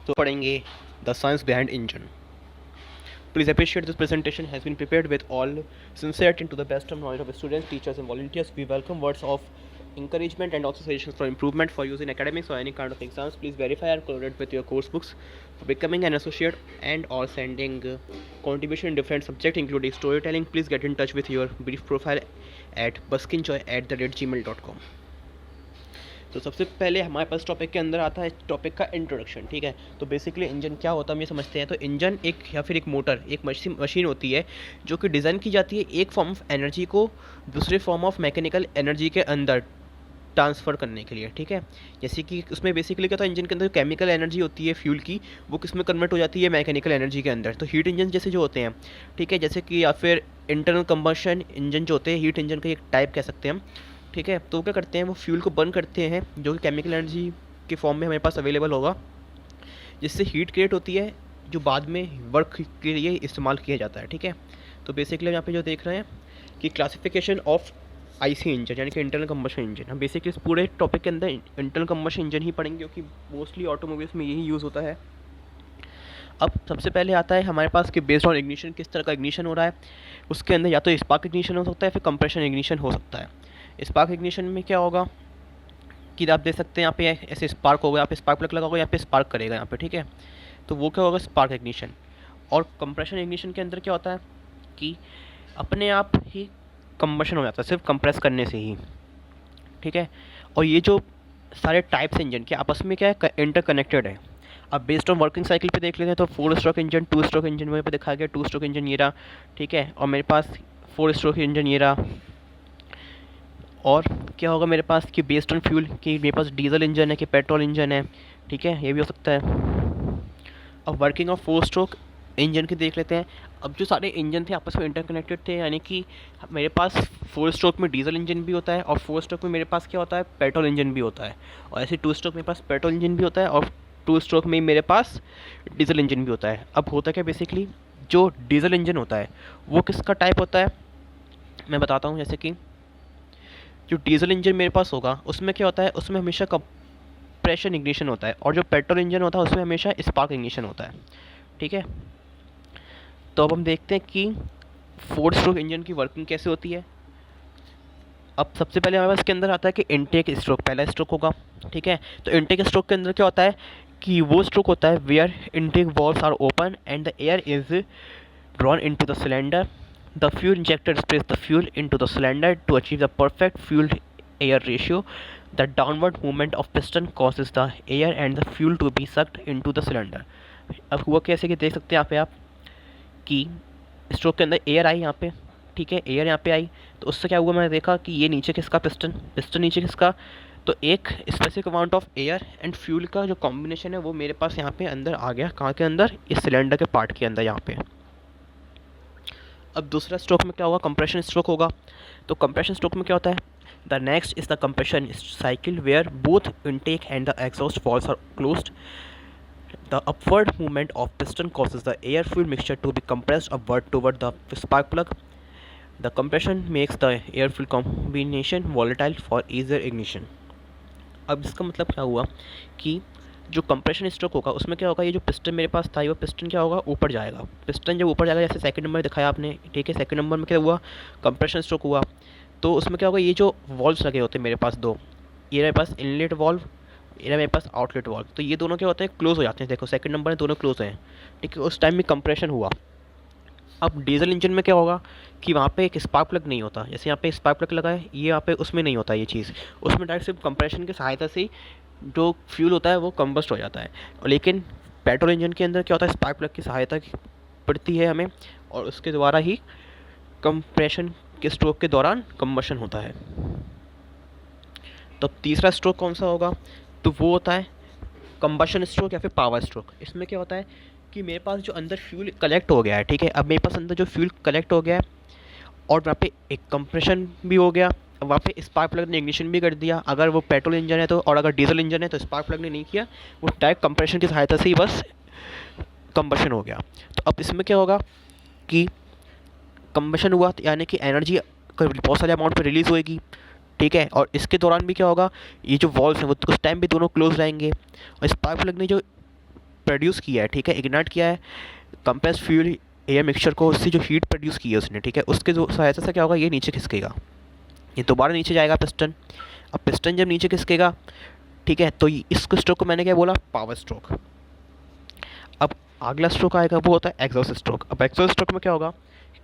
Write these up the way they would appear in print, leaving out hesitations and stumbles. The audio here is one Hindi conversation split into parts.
तो पढ़ेंगे the science behind engine. Please appreciate this presentation has been prepared with all sincerity to the best of knowledge of students, teachers, and volunteers. We welcome words of encouragement and also suggestions for improvement for use in academics or any kind of exams. Please verify and collaborate with your course books for becoming an associate and or sending contribution in different subjects including storytelling. Please get in touch with your brief profile at buskinjoy@gmail.com. तो सबसे पहले हमारे पास टॉपिक के अंदर आता है टॉपिक का इंट्रोडक्शन. ठीक है, तो बेसिकली इंजन क्या होता है हम ये समझते हैं. तो इंजन एक या फिर एक मोटर, एक मशीन होती है जो कि डिज़ाइन की जाती है एक फॉर्म ऑफ एनर्जी को दूसरे फॉर्म ऑफ मैकेनिकल एनर्जी के अंदर ट्रांसफ़र करने के लिए. ठीक है, जैसे कि उसमें बेसिकली क्या होता है, इंजन के अंदर जो केमिकल एनर्जी होती है फ्यूल की, वो किस में कन्वर्ट हो जाती है, मैकेनिकल एनर्जी के अंदर. तो हीट इंजन जैसे जो होते हैं, ठीक है, जैसे कि या फिर इंटरनल कंबशन इंजन जो होते हैं, हीट इंजन का एक टाइप कह सकते हैं हम. ठीक है, तो क्या करते हैं, वो फ्यूल को बर्न करते हैं जो कि केमिकल एनर्जी के फॉर्म में हमारे पास अवेलेबल होगा, जिससे हीट क्रिएट होती है जो बाद में वर्क के लिए इस्तेमाल किया जाता है. ठीक है, तो बेसिकली यहाँ पे जो देख रहे हैं कि क्लासिफिकेशन ऑफ आईसी इंजन यानी कि इंटरनल कंबशन इंजन. हम बेसिकली इस पूरे टॉपिक के अंदर इंटरनल कंबशन इंजन ही पढ़ेंगे क्योंकि मोस्टली ऑटोमोबाइल्स में यही यूज़ होता है. अब सबसे पहले आता है हमारे पास कि बेस्ड ऑन इग्निशन, किस तरह का इग्निशन हो रहा है. उसके अंदर या तो स्पार्क इग्निशन हो सकता है, फिर कंप्रेशन इग्निशन हो सकता है. स्पार्क इग्निशन में क्या होगा कि आप देख सकते हैं यहाँ पे ऐसे स्पार्क होगा, यहाँ पे स्पार्क प्लग लगा होगा, यहाँ पे स्पार्क करेगा यहाँ पे. ठीक है, तो वो क्या होगा, स्पार्क इग्निशन. और कंप्रेशन इग्निशन के अंदर क्या होता है कि अपने आप ही कंबशन हो जाता है सिर्फ कंप्रेस करने से ही. ठीक है, और ये जो सारे टाइप्स इंजन के आपस में क्या है, इंटरकनेक्टेड है. अब बेस्ड ऑन वर्किंग साइकिल पे देख लेते हैं तो 4 स्ट्रोक इंजन, 2 स्ट्रोक इंजन मेरे पे दिखाया गया, 2 स्ट्रोक इंजन ये रहा. ठीक है, और मेरे पास 4 स्ट्रोक इंजन ये रहा. और क्या होगा मेरे पास कि बेस्ड ऑन फ्यूल कि मेरे पास डीजल इंजन है कि पेट्रोल इंजन है. ठीक है, ये भी हो सकता है. अब वर्किंग ऑफ 4 स्ट्रोक इंजन की देख लेते हैं. अब जो सारे इंजन थे आपस में इंटरकनेक्टेड थे, यानी कि मेरे पास 4 स्ट्रोक में डीजल इंजन भी होता है और 4 स्ट्रोक में मेरे पास क्या होता है, पेट्रोल इंजन भी होता है. और ऐसे 2 स्ट्रोक मेरे पास पेट्रोल इंजन भी होता है और 2 स्ट्रोक में मेरे पास डीजल इंजन भी होता है. अब होता क्या बेसिकली, जो डीजल इंजन होता है वो किसका टाइप होता है मैं बताता हूँ. जैसे कि जो डीजल इंजन मेरे पास होगा उसमें क्या होता है, उसमें हमेशा कंप्रेशन इग्निशन होता है. और जो पेट्रोल इंजन होता है उसमें हमेशा स्पार्क इग्निशन होता है. ठीक है, तो अब हम देखते हैं कि 4 स्ट्रोक इंजन की वर्किंग कैसे होती है. अब सबसे पहले हमारे पास इसके अंदर आता है कि इनटेक स्ट्रोक पहला स्ट्रोक होगा. ठीक है, तो इनटेक स्ट्रोक के अंदर क्या होता है कि वो स्ट्रोक होता है where intake valves are open and the air is drawn into the cylinder. The fuel injector sprays the fuel into the cylinder to achieve the perfect fuel-air ratio. The downward movement of piston causes the air and the fuel to be sucked into the cylinder. अब हुआ कैसे कि देख सकते हैं यहाँ पे आप कि स्ट्रोक के अंदर एयर आई यहाँ पे. ठीक है, एयर यहाँ पे आई तो उससे क्या हुआ, मैंने देखा कि ये नीचे किसका पिस्टन, पिस्टन नीचे किसका, तो एक specific amount of air and fuel का जो कॉम्बिनेशन है वो मेरे पास यहाँ पे अंदर आ गया. कहाँ के अंदर, इस सिलेंडर के पार्ट के अंदर यहाँ पे. अब दूसरा स्ट्रोक में क्या होगा, कंप्रेशन स्ट्रोक होगा. तो कंप्रेशन स्ट्रोक में क्या होता है, the next is the compression cycle where both intake and the exhaust valves are closed. The upward movement of piston causes the air fuel mixture to be compressed upward toward the spark plug. The compression makes the air fuel combination volatile for easier ignition. अब इसका मतलब क्या हुआ कि जो कंप्रेशन स्ट्रोक होगा उसमें क्या होगा, ये जो पिस्टन मेरे पास था वो पिस्टन क्या होगा, ऊपर जाएगा. पिस्टन जब ऊपर जाएगा, जैसे सेकंड नंबर दिखाया आपने. ठीक है, सेकंड नंबर में क्या हुआ, कंप्रेशन स्ट्रोक हुआ. तो उसमें क्या होगा, ये जो वॉल्व्स लगे होते हैं मेरे पास 2, ये मेरे पास इनलेट वॉल्व, ये मेरे पास आउटलेट वॉल्व. तो ये दोनों क्या होते हैं, क्लोज हो जाते हैं. देखो सेकंड नंबर में दोनों क्लोज हैं. ठीक है, उस टाइम में कंप्रेशन हुआ. अब डीजल इंजन में क्या होगा कि वहाँ पे एक स्पार्क प्लग नहीं होता. जैसे यहाँ पे स्पार्क प्लग लगा है, ये यहाँ पे उसमें नहीं होता ये चीज़. उसमें डायरेक्ट सिर्फ कंप्रेशन की सहायता से जो फ्यूल होता है वो कंबस्ट हो जाता है. और लेकिन पेट्रोल इंजन के अंदर क्या होता है, स्पार्क प्लग की सहायता पड़ती है हमें और उसके द्वारा ही कंप्रेशन के स्ट्रोक के दौरान कंबशन होता है. तो तीसरा स्ट्रोक कौन सा होगा, तो वो होता है कंबशन स्ट्रोक या फिर पावर स्ट्रोक. इसमें क्या होता है कि मेरे पास जो अंदर फ्यूल कलेक्ट हो गया है, ठीक है, अब मेरे पास अंदर जो फ्यूल कलेक्ट हो गया है और वहाँ पे एक कंप्रेशन भी हो गया, वहाँ पे स्पार्क प्लग ने इग्निशन भी कर दिया. अगर वो पेट्रोल इंजन है तो, और अगर डीजल इंजन है तो स्पार्क प्लग ने नहीं किया, वो डायरेक्ट कंप्रेशन की सहायता से ही बस कंबशन हो गया. तो अब इसमें क्या होगा कि कंबशन हुआ यानी कि एनर्जी बहुत सारे अमाउंट पर रिलीज़ होएगी. ठीक है, और इसके दौरान भी क्या होगा, ये जो वॉल्व्स हैं वो कुछ टाइम भी दोनों क्लोज रहेंगे. और स्पार्क प्लग ने जो प्रोड्यूस किया है, ठीक है, इग्नाइट किया है कंप्रेस्ड फ्यूल एयर मिक्सचर को, उससे जो हीट प्रोड्यूस की है उसने, ठीक है, उसके जो सहायता से क्या होगा, ये नीचे खिसकेगा, ये दोबारा नीचे जाएगा पिस्टन। अब पिस्टन जब नीचे खिसकेगा, ठीक है, तो इस स्ट्रोक को मैंने क्या बोला, पावर स्ट्रोक। अब अगला स्ट्रोक आएगा वो होता है एग्जॉस्ट स्ट्रोक। अब एग्जॉस्ट स्ट्रोक में क्या होगा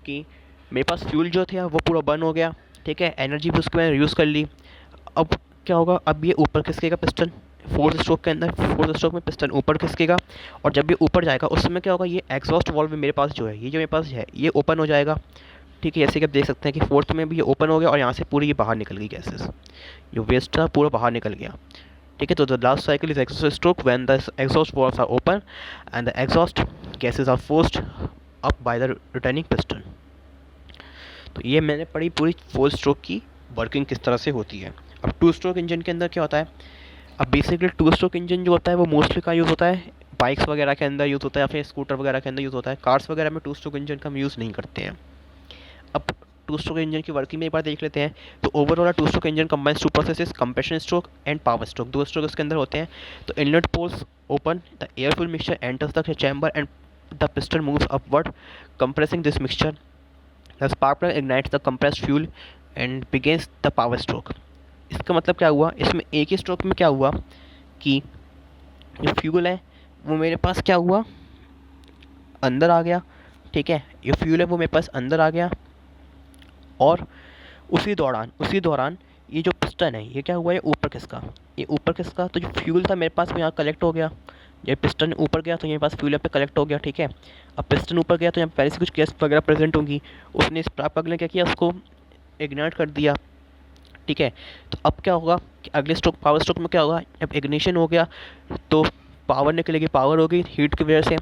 कि मेरे पास फ्यूल जो था वो पूरा बर्न हो गया, ठीक है, एनर्जी भी उसकी मैंने यूज़ कर ली। अब क्या होगा, अब ये ऊपर खिसकेगा पिस्टन, फोर्थ स्ट्रोक के अंदर, फोर्थ स्ट्रोक में पिस्टन ऊपर खिसकेगा, और जब ये ऊपर जाएगा उस समय क्या होगा, ये एग्जॉस्ट वाल्व मेरे पास जो है, ये जो मेरे पास है ये ओपन हो जाएगा, ठीक है, जैसे कि आप देख सकते हैं कि फोर्थ में भी ये ओपन हो गया और यहाँ से पूरी ये बाहर निकल गई गैसेस, जो वेस्ट था पूरा बाहर निकल गया, ठीक है। तो the last cycle is exhaust stroke when the exhaust valves are open and the exhaust gases are forced up by the returning piston. तो ये मैंने पढ़ी पूरी फोर स्ट्रोक की वर्किंग किस तरह से होती है। अब टू स्ट्रोक इंजन के अंदर क्या होता है, अब बेसिकली टू स्ट्रोक इंजन जो होता है वो मोस्टली का यूज़ होता है बाइक्स वगैरह के अंदर यूज़ होता है, या फिर स्कूटर वगैरह के अंदर यूज़ होता है, कार्स वगैरह में टू स्ट्रोक इंजन का हम यूज़ नहीं करते हैं। अब टू स्ट्रोक इंजन की वर्किंग में एक बार देख लेते हैं। तो overall two stroke engine combines two processes, compression stroke and power stroke, दो स्ट्रोक इसके अंदर होते हैं। तो inlet ports open, the air fuel mixture enters the chamber and the piston moves upward compressing this mixture, the spark plug ignites the compressed fuel and begins the power stroke. इसका मतलब क्या हुआ, इसमें एक ही स्ट्रोक में क्या हुआ कि जो फ्यूल है वो मेरे पास क्या हुआ, अंदर आ गया, ठीक है, ये फ्यूल है वो मेरे पास अंदर आ गया, और उसी दौरान ये जो पिस्टन है ये क्या हुआ, ये ऊपर खिसका, ये ऊपर खिसका, तो जो फ्यूल था मेरे पास वो यहाँ कलेक्ट हो गया, जब पिस्टन ऊपर गया तो मेरे पास फ्यूल यहाँ पे कलेक्ट हो गया, ठीक है। अब पिस्टन ऊपर गया तो यहाँ पहले से कुछ गैस वगैरह प्रेजेंट होंगी, उसने स्पार्क प्लग ने क्या किया, उसको इग्नाइट कर दिया, ठीक है। तो अब क्या होगा कि अगले स्ट्रोक पावर स्ट्रोक में क्या होगा, जब इग्निशन हो गया तो पावर निकलेगी, पावर होगी हीट की वजह से,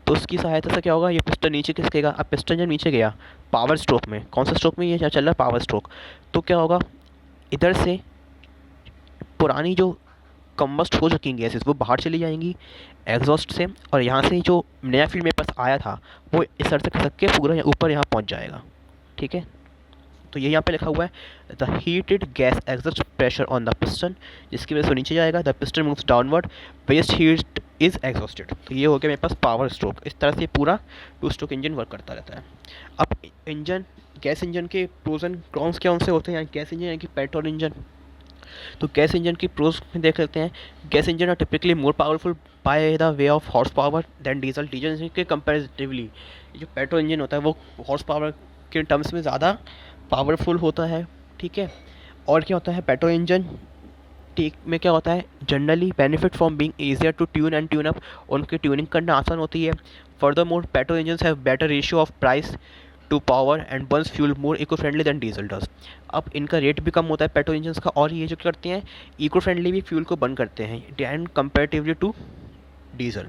तो उसकी सहायता से क्या होगा, ये पिस्टन नीचे खिसकेगा। अब पिस्टन जब नीचे गया पावर स्ट्रोक में, कौन सा स्ट्रोक में, ये चल रहा है पावर स्ट्रोक, तो क्या होगा, इधर से पुरानी जो कम्बस्ट हो चुकी गैसेस वो बाहर चली जाएंगी एग्जॉस्ट से, और यहाँ से जो नया फील्ड मेरे पास आया था वो इस तरह से खिसक के पूरा ऊपर यहाँ पहुँच जाएगा, ठीक है। तो ये यहाँ पे लिखा हुआ है the heated gas exhaust pressure on the piston, जिसकी वजह से नीचे जाएगा, the piston moves downward, waste heat is exhausted. तो ये हो गया मेरे पास पावर स्ट्रोक। इस तरह से पूरा टू स्ट्रोक इंजन वर्क करता रहता है। अब इंजन, गैस इंजन के प्रोज एंड कॉन्स क्या उनसे होते हैं, गैस इंजन यानी कि पेट्रोल इंजन। तो गैस इंजन की प्रोज में देख लेते हैं। Gas engine are typically more powerful by the way of horse power than diesel. Diesel engine के कंपेरेटिवली जो पेट्रोल इंजन होता है वो हॉर्स पावर के टर्म्स में ज़्यादा पावरफुल होता है, ठीक है। और क्या होता है पेट्रोल इंजन ठीक में क्या होता है, generally benefit from being easier to tune and tune up, उनकी ट्यूनिंग करना आसान होती है। Further more petrol engine have better ratio of price to power and burns fuel more eco friendly than diesel does. अब इनका रेट भी कम होता है पेट्रोल इंजन का, और ये जो करते हैं इको फ्रेंडली भी फ्यूल को बर्न करते हैं एंड कंपेरेटिवली टू डीजल।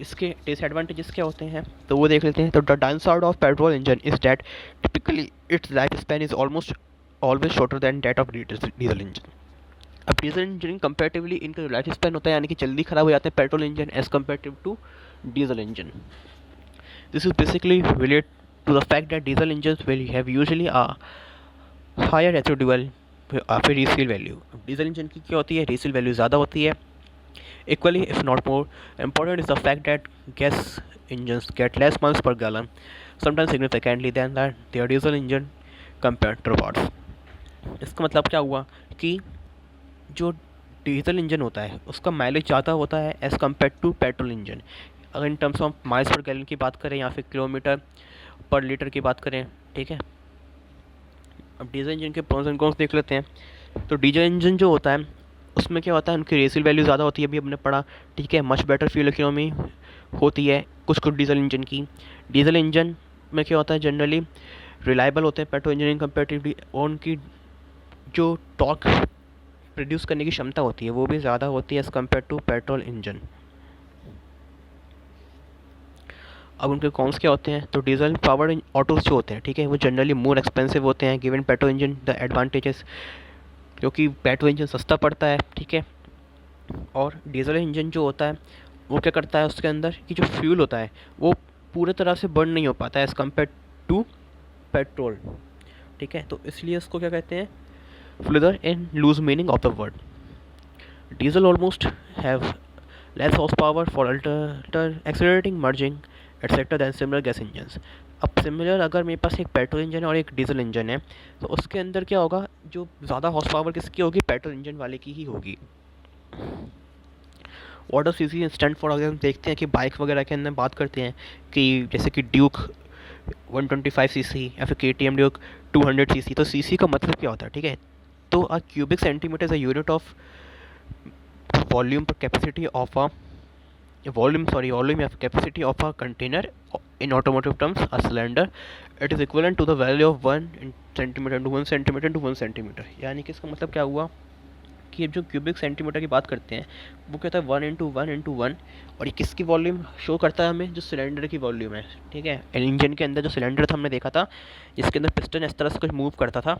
इसके डिसएडवांटेजेस क्या होते हैं तो वो देख लेते हैं। तो the downside of petrol engine is that typically its life span is almost always shorter than that of diesel engine. अब डीजल इंजन कंपेरेटिवली इनका लाइफ स्पैन होता है, यानी कि जल्दी ख़राब हो जाते हैं petrol engine as comparative to diesel engine. This is basically relate to the fact that diesel engine will have usually a higher residual फिर रीसेल वैल्यू। डीजल इंजन की क्या होती है, रीसेल वैल्यू ज़्यादा होती है। Equally, if not more important, is the fact that gas engines get less miles per gallon, sometimes significantly than their diesel engine counterparts. इसका मतलब क्या हुआ कि जो डीजल इंजन होता है उसका माइलेज ज़्यादा होता है as compare to petrol engine. अगर in terms of miles per gallon की बात करें या फिर किलोमीटर पर लीटर की बात करें, ठीक है। अब डीजल इंजन के प्रोस एंड कॉन्स देख लेते हैं। तो डीजल इंजन जो होता है उसमें क्या होता है, उनकी रेसिल वैल्यू ज़्यादा होती है, अभी हमने पढ़ा, ठीक है। मच बेटर फ्यूल इकोनॉमी होती है कुछ डीजल इंजन की। डीजल इंजन में क्या होता है, जनरली रिलायबल होते हैं पेट्रोल इंजन कंपेरेटिवली, और उनकी जो टॉर्क प्रोड्यूस करने की क्षमता होती है वो भी ज़्यादा होती है as compare to petrol engine. अब उनके कॉन्स क्या होते हैं, तो डीजल पावर ऑटोज जो होते हैं, ठीक है, वो जनरली मोर एक्सपेंसिव होते हैं given petrol engine. The advantages, क्योंकि पेट्रोल इंजन सस्ता पड़ता है, ठीक है, और डीजल इंजन जो होता है वो क्या करता है, उसके अंदर कि जो फ्यूल होता है वो पूरे तरह से बर्न नहीं हो पाता है एज़ कम्पेयर टू पेट्रोल, ठीक है। तो इसलिए इसको क्या कहते हैं, फ्लदर in loose meaning of the word. Diesel almost have less horsepower for accelerating, merging, etc. than similar gas engines. अब सिमिलर अगर मेरे पास एक पेट्रोल इंजन है और एक डीजल इंजन है, तो उसके अंदर क्या होगा, जो ज़्यादा हॉर्स पावर किसकी होगी, पेट्रोल इंजन वाले की ही होगी। What does CC stand for, अगर हम देखते हैं कि बाइक वगैरह के अंदर बात करते हैं कि जैसे कि ड्यूक 125 सीसी या फिर के टी एम ड्यूक 200 सीसी, तो सीसी का मतलब क्या होता है, ठीक है। तो a cubic centimetre is a unit of volume per capacity of a volume of capacity of a container. In automotive terms, a cylinder, it is equivalent to the value of 1 in centimeter into 1 centimeter into 1 centimeter। यानी कि इसका मतलब क्या हुआ कि जो क्यूबिक सेंटीमीटर की बात करते हैं वो कहता है 1 into 1 into 1, और ये किसकी वॉल्यूम शो करता है हमें, जो सिलेंडर की वॉल्यूम है, ठीक है। इंजन के अंदर जो सिलेंडर था हमने देखा था, जिसके अंदर पिस्टन इस तरह से कुछ मूव करता था,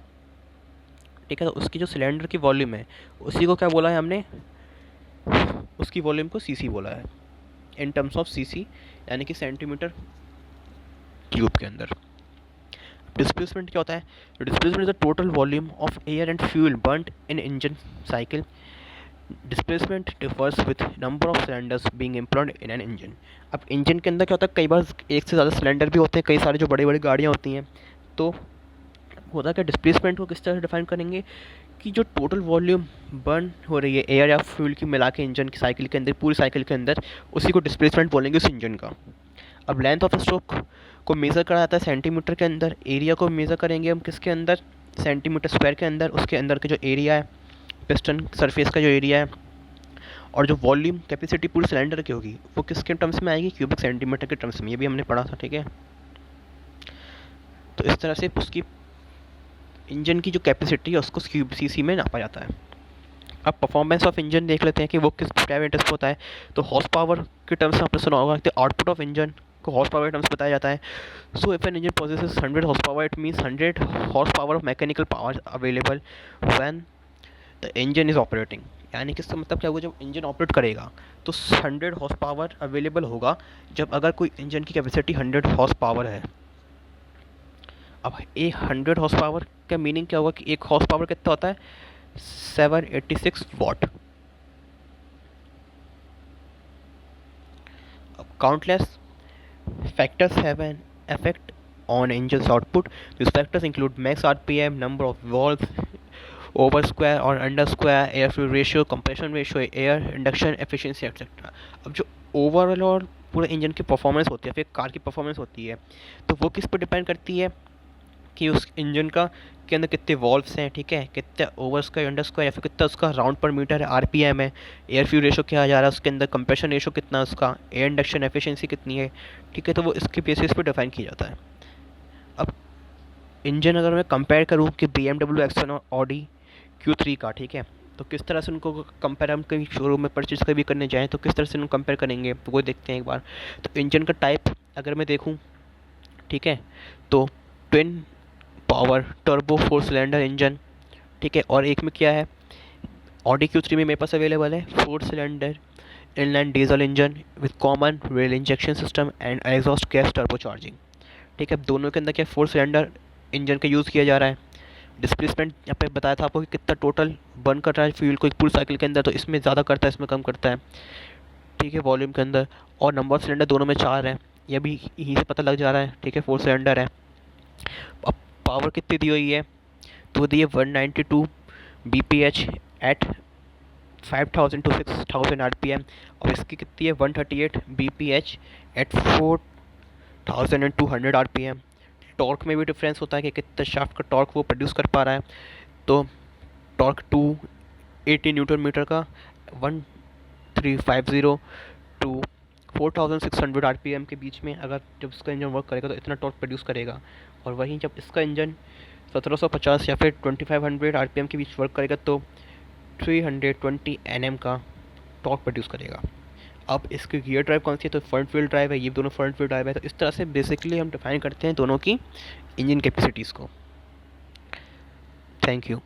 ठीक है। तो उसकी जो सिलेंडर की वॉल्यूम है उसी को क्या बोला है हमने, उसकी वॉल्यूम को सीसी बोला है, इन टर्म्स ऑफ सीसी, यानी कि सेंटीमीटर क्यूब के अंदर। डिस्प्लेसमेंट क्या होता है, displacement is the total volume of air and fuel burned in engine cycle. Displacement differs with number of cylinders being employed in an engine. अब इंजन के अंदर क्या होता है, कई बार एक से ज़्यादा सिलेंडर भी होते हैं, कई सारे जो बड़ी बड़ी गाड़ियाँ होती हैं, तो होता है कि डिस्प्लेसमेंट को किस तरह से डिफाइन करेंगे कि जो टोटल वॉल्यूम बर्न हो रही है एयर या फ्यूल की मिला के इंजन की साइकिल के अंदर, पूरी साइकिल के अंदर, उसी को डिस्प्लेसमेंट बोलेंगे उस इंजन का। अब लेंथ ऑफ स्ट्रोक को मेज़र करा जाता है सेंटीमीटर के अंदर, एरिया को मेज़र करेंगे हम किसके अंदर, सेंटीमीटर स्क्वायर के अंदर। उसके अंदर का जो एरिया है, पिस्टन सरफेस का जो एरिया है, और जो वॉल्यूम कैपेसिटी पूरी सिलेंडर की होगी वो किसके टर्म्स में आएगी, क्यूबिक सेंटीमीटर के टर्म्स में। ये भी हमने पढ़ा था, ठीक है। तो इस तरह से उसकी इंजन की जो कैपेसिटी है उसको सीसी में नापा जाता है। अब परफॉर्मेंस ऑफ इंजन देख लेते हैं कि वो किस टाइप में होता है। तो हॉर्स पावर के टर्म्स में आपने सुना होगा कि आउटपुट ऑफ इंजन को हॉर्स पावर टर्म्स बताया जाता है। So if an engine possesses 100 horse power, it means 100 horse power of mechanical power available when the engine is operating. यानी कि इसका मतलब क्या होगा, जब इंजन ऑपरेट करेगा तो 100 हॉर्स पावर अवेलेबल होगा, जब अगर कोई इंजन की कैपेसिटी 100 हॉर्स पावर है। अब ए 100 हॉर्स पावर का मीनिंग क्या होगा कि एक हॉर्स पावर कितना होता है, 786 वाट। अब countless factors have an effect on engine's output. These factors include max RPM, number of valves, over square or under square, air fuel ratio, compression ratio, air induction efficiency, etc. अब जो ओवरऑल और पूरे इंजन की परफॉर्मेंस होती है, फिर कार की परफॉर्मेंस होती है, तो वो किस पर डिपेंड करती है कि उस इंजन का के अंदर कितने वॉल्व्स हैं, ठीक है, कितना ओवर स्क्वायर, अंडर स्क्वायर, या फिर कितना उसका राउंड पर मीटर है, आरपीएम है, एयर फ्यूल रेशो क्या जा रहा है उसके अंदर, कंप्रेशन रेशो कितना है उसका, एयर इंडक्शन एफिशिएंसी कितनी है, ठीक है। तो वो इसके बेसिस पे डिफाइन किया जाता है। अब इंजन अगर मैं कंपेयर करूँ कि BMW X1 और ऑडी Q3 का, ठीक है, तो किस तरह से उनको कंपेयर, हम कहीं शोरूम में परचेज कभी करने जाएँ तो किस तरह से उनको कंपेयर करेंगे, वो देखते हैं एक बार। तो इंजन का टाइप अगर मैं देखूँ, ठीक है, तो twin power turbo 4 cylinder engine, ठीक है। और एक में क्या है, ऑडी Q3 में मेरे पास अवेलेबल है 4 cylinder inline diesel engine with common rail injection system and exhaust gas turbo charging, ठीक है। अब दोनों के अंदर क्या 4 सिलेंडर इंजन का यूज़ किया जा रहा है। डिस्प्लेसमेंट यहाँ पे बताया था आपको कि कितना टोटल बर्न कर रहा है फ्यूल को एक पूरी साइकिल के अंदर, तो इसमें ज़्यादा करता है, इसमें कम करता है, ठीक है, वॉल्यूम के अंदर। और नंबर ऑफ सिलेंडर दोनों में 4 है, यह भी यहीं से पता लग जा रहा है, ठीक है, 4 सिलेंडर है। अब पावर कितनी दी हुई है, तो दी है 192 bph एट 5000 to 6000 rpm, और इसकी कितनी है 138 bph एट 4200 rpm। टॉर्क में भी डिफरेंस होता है कि कितना शाफ्ट का टॉर्क वो प्रोड्यूस कर पा रहा है। तो टॉर्क 280 न्यूटन मीटर का 1350 टू 4600 आरपीएम के बीच में अगर जब इसका इंजन वर्क करेगा तो इतना टॉर्क प्रोड्यूस करेगा। और वहीं जब इसका इंजन 1750 या फिर 2500 आरपीएम के बीच वर्क करेगा तो 320 एनएम का टॉर्क प्रोड्यूस करेगा। अब इसकी गियर ड्राइव कौन सी है, तो फ्रंट व्हील ड्राइव है, ये दोनों फ्रंट व्हील ड्राइव है। तो इस तरह से बेसिकली हम डिफाइन करते हैं दोनों की इंजन कैपेसिटीज़ को। Thank you.